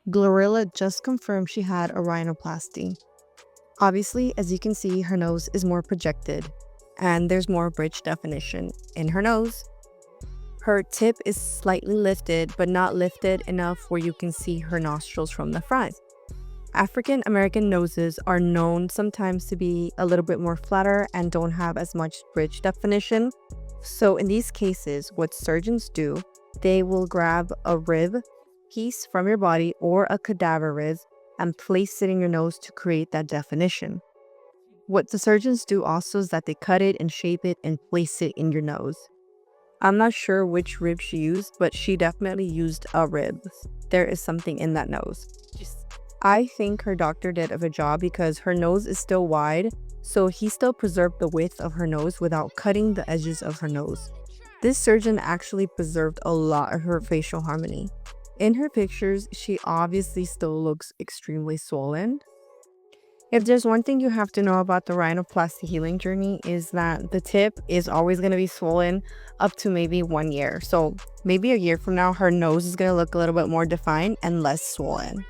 Glorilla just confirmed she had a rhinoplasty. Obviously, as you can see, her nose is more projected, and there's more bridge definition in her nose. Her tip is slightly lifted, but not lifted enough where you can see her nostrils from the front. African American noses are known sometimes to be a little bit more flatter and don't have as much bridge definition. So in these cases, what surgeons do, they will grab a rib piece from your body or a cadaver rib and place it in your nose to create that definition. What the surgeons do also is that they cut it and shape it and place it in your nose. I'm not sure which rib she used, but she definitely used a rib. There is something in that nose. I think her doctor did a good job because her nose is still wide, so he still preserved the width of her nose without cutting the edges of her nose. This surgeon actually preserved a lot of her facial harmony. In her pictures, she obviously still looks extremely swollen. If there's one thing you have to know about the rhinoplasty healing journey is that the tip is always going to be swollen up to maybe 1 year. So maybe a year from now, her nose is going to look a little bit more defined and less swollen.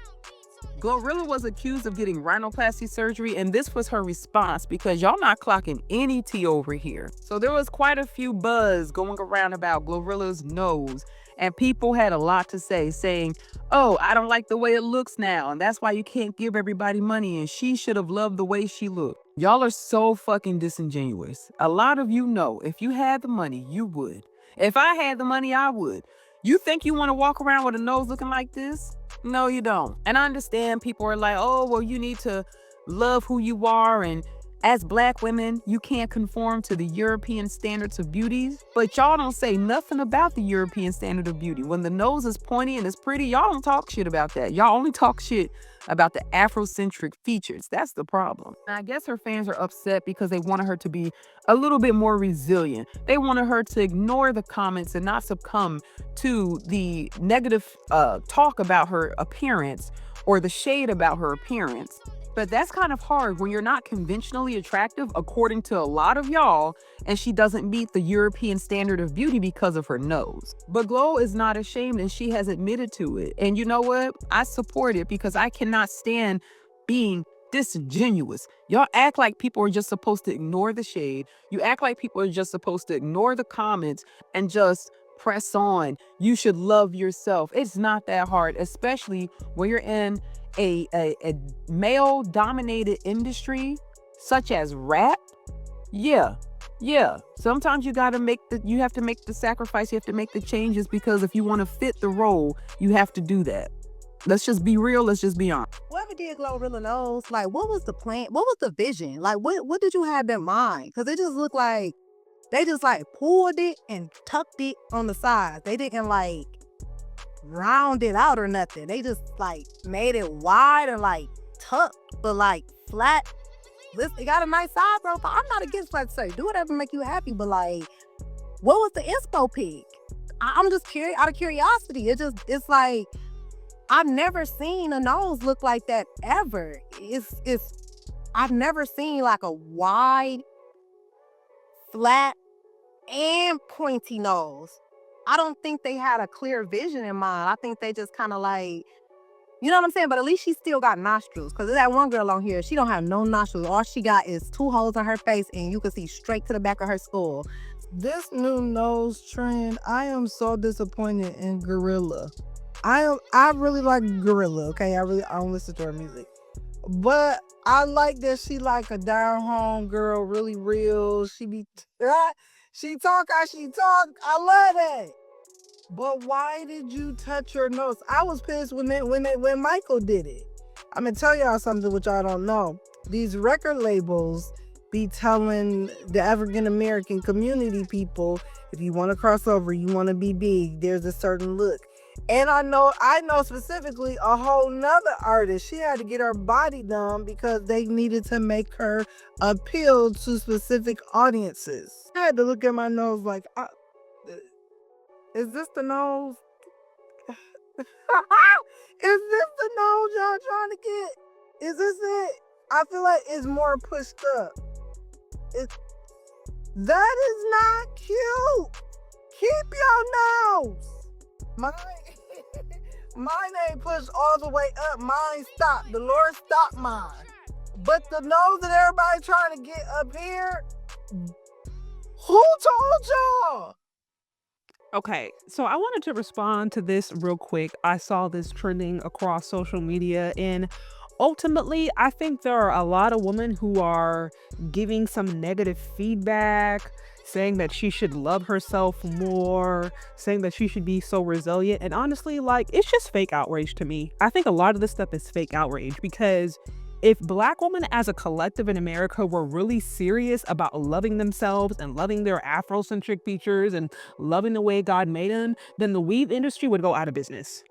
Glorilla was accused of getting rhinoplasty surgery, and this was her response because y'all not clocking any tea over here. So there was quite a few buzz going around about Glorilla's nose, and people had a lot to say, saying, oh, I don't like the way it looks now, and that's why you can't give everybody money, and she should have loved the way she looked. Y'all are so fucking disingenuous. A lot of you know if you had the money, you would. If I had the money, I would. You think you want to walk around with a nose looking like this? No, you don't. And I understand people are like, oh, well, you need to love who you are. And as Black women, you can't conform to the European standards of beauty. But y'all don't say nothing about the European standard of beauty. When the nose is pointy and it's pretty, y'all don't talk shit about that. Y'all only talk shit about the Afrocentric features. That's the problem. And I guess her fans are upset because they wanted her to be a little bit more resilient. They wanted her to ignore the comments and not succumb to the negative talk about her appearance or the shade about her appearance. But that's kind of hard when you're not conventionally attractive, according to a lot of y'all, and she doesn't meet the European standard of beauty because of her nose. But Glow is not ashamed, and she has admitted to it. And you know what? I support it because I cannot stand being disingenuous. Y'all act like people are just supposed to ignore the shade. You act like people are just supposed to ignore the comments and just press on. You should love yourself. It's not that hard, especially when you're in a male dominated industry such as rap. Yeah. Sometimes you have to make the sacrifice, you have to make the changes, because if you want to fit the role, you have to do that. Let's just be real, let's just be honest. Whoever did Glorilla nose, like, what was the plan? What was the vision? Like, what did you have in mind? Because it just looked like they just like pulled it and tucked it on the sides. They didn't like round it out or nothing. They just like made it wide and like tucked, but like flat. Listen, it got a nice side profile. I'm not against flat surgery. Do whatever make you happy, but like, what was the inspo pic? I'm just curious, out of curiosity. It's like, I've never seen a nose look like that ever. I've never seen like a wide, flat, and pointy nose. I don't think they had a clear vision in mind. I think they just kind of like, you know what I'm saying? But at least she still got nostrils. Because that one girl on here, she don't have no nostrils. All she got is 2 holes in her face, and you can see straight to the back of her skull. This new nose trend, I am so disappointed in Glorilla. I really like Glorilla, okay? I don't listen to her music. But I like that she like a down home girl, really real. She talk how she talk. I love that. But why did you touch your nose? I was pissed when Michael did it. I'm gonna tell y'all something which y'all don't know. These record labels be telling the African American community people, if you want to cross over, you want to be big, there's a certain look. And I know specifically a whole nother artist. She had to get her body done because they needed to make her appeal to specific audiences. I had to look at my nose like, is this the nose? Is this the nose y'all trying to get? Is this it? I feel like it's more pushed up. That is not cute. Keep your nose. Mine ain't pushed all the way up. Mine stopped. The Lord stopped mine. But the nose that everybody trying to get up here, who told y'all? Okay, so I wanted to respond to this real quick. I saw this trending across social media, and ultimately, I think there are a lot of women who are giving some negative feedback, saying that she should love herself more, saying that she should be so resilient. And honestly, like, it's just fake outrage to me. I think a lot of this stuff is fake outrage because if Black women as a collective in America were really serious about loving themselves and loving their Afrocentric features and loving the way God made them, then the weave industry would go out of business.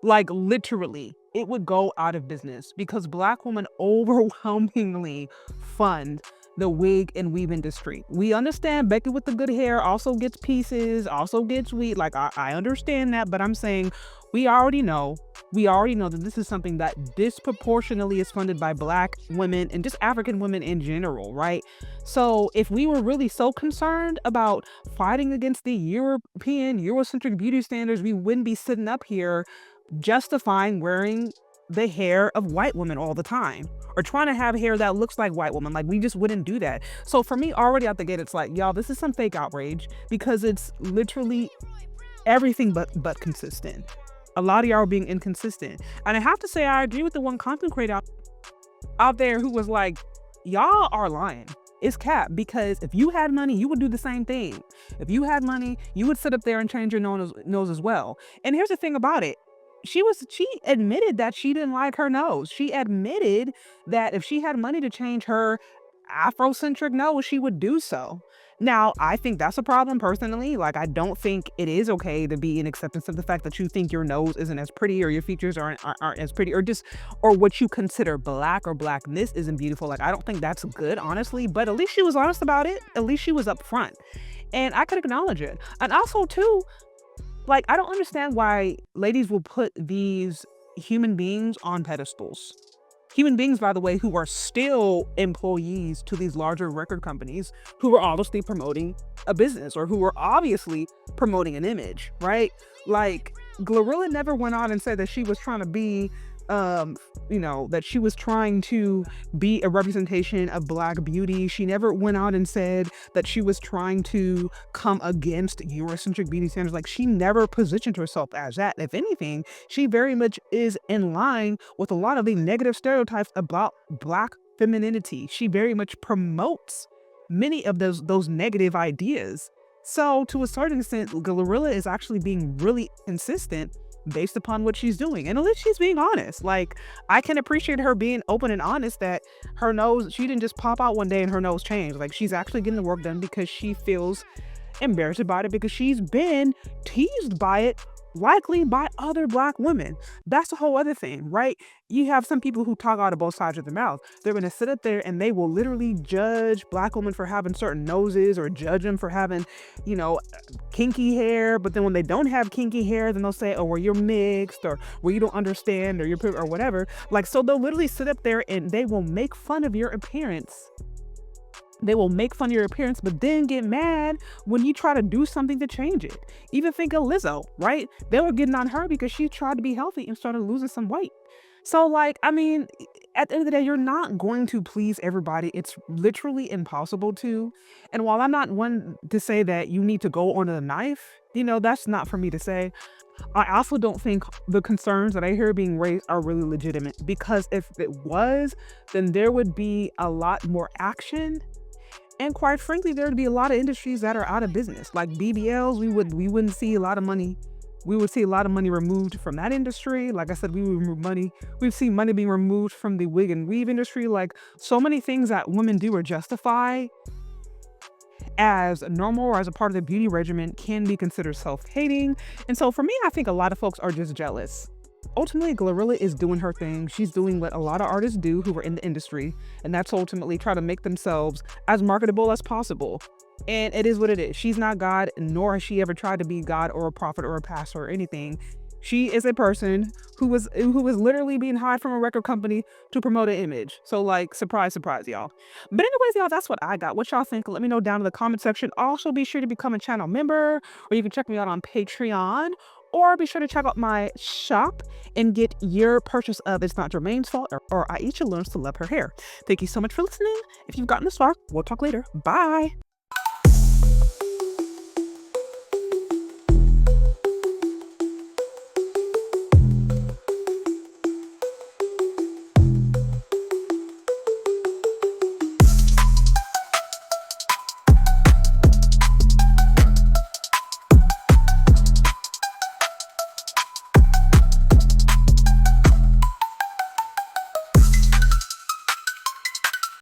Like, literally, it would go out of business because Black women overwhelmingly fund the wig and weave industry. We understand Becky with the good hair also gets pieces, also gets weave. Like, I understand that, but I'm saying we already know that this is something that disproportionately is funded by Black women and just African women in general, right? So if we were really so concerned about fighting against the European, Eurocentric beauty standards, we wouldn't be sitting up here justifying wearing the hair of white women all the time or trying to have hair that looks like white women. Like, we just wouldn't do that. So for me, already out the gate, it's like, y'all, this is some fake outrage because it's literally everything but consistent. A lot of y'all are being inconsistent. And I have to say, I agree with the one content creator out there who was like, y'all are lying. It's cap, because if you had money, you would do the same thing. If you had money, you would sit up there and change your nose as well. And here's the thing about it. She admitted that she didn't like her nose. She admitted that if she had money to change her Afrocentric nose, she would do so. Now, I think that's a problem personally. Like, I don't think it is okay to be in acceptance of the fact that you think your nose isn't as pretty or your features aren't as pretty or what you consider Black or Blackness isn't beautiful. Like, I don't think that's good, honestly, but at least she was honest about it. At least she was upfront. And I could acknowledge it. And also, too, like, I don't understand why ladies will put these human beings on pedestals. Human beings, by the way, who are still employees to these larger record companies who are obviously promoting a business or who are obviously promoting an image, right? Like, Glorilla never went on and said that she was trying to be that she was trying to be a representation of Black beauty. She never went out and said that she was trying to come against Eurocentric beauty standards. Like, she never positioned herself as that. If anything, she very much is in line with a lot of the negative stereotypes about Black femininity. She very much promotes many of those negative ideas. So to a certain extent, Glorilla is actually being really consistent based upon what she's doing. And at least she's being honest. Like, I can appreciate her being open and honest that her nose, she didn't just pop out one day and her nose changed. Like, she's actually getting the work done because she feels embarrassed about it because she's been teased by it, likely by other Black women. That's a whole other thing, right? You have some people who talk out of both sides of their mouth. They're going to sit up there and they will literally judge Black women for having certain noses or judge them for having, kinky hair. But then when they don't have kinky hair, then they'll say, oh, well, you're mixed, or well, you don't understand, or you're, or whatever. Like, so they'll literally sit up there and they will make fun of your appearance. They will make fun of your appearance, but then get mad when you try to do something to change it. Even think of Lizzo, right? They were getting on her because she tried to be healthy and started losing some weight. So, like, I mean, at the end of the day, you're not going to please everybody. It's literally impossible to. And while I'm not one to say that you need to go on the knife, that's not for me to say. I also don't think the concerns that I hear being raised are really legitimate, because if it was, then there would be a lot more action. And quite frankly, there would be a lot of industries that are out of business. Like BBLs, we wouldn't see a lot of money. We would see a lot of money removed from that industry. Like I said, we'd see money being removed from the wig and weave industry. Like, so many things that women do or justify as normal or as a part of the beauty regimen can be considered self-hating. And so for me, I think a lot of folks are just jealous. Ultimately, Glorilla is doing her thing. She's doing what a lot of artists do who are in the industry, and that's ultimately try to make themselves as marketable as possible. And it is what it is. She's not God, nor has she ever tried to be God or a prophet or a pastor or anything. She is a person who was literally being hired from a record company to promote an image. So, like, surprise, surprise, y'all. But anyways, y'all, that's what I got. What y'all think? Let me know down in the comment section. Also, be sure to become a channel member, or you can check me out on Patreon, or be sure to check out my shop and get your purchase of It's Not Jermaine's Fault or Aisha Learns to Love Her Hair. Thank you so much for listening. If you've gotten this far, we'll talk later. Bye.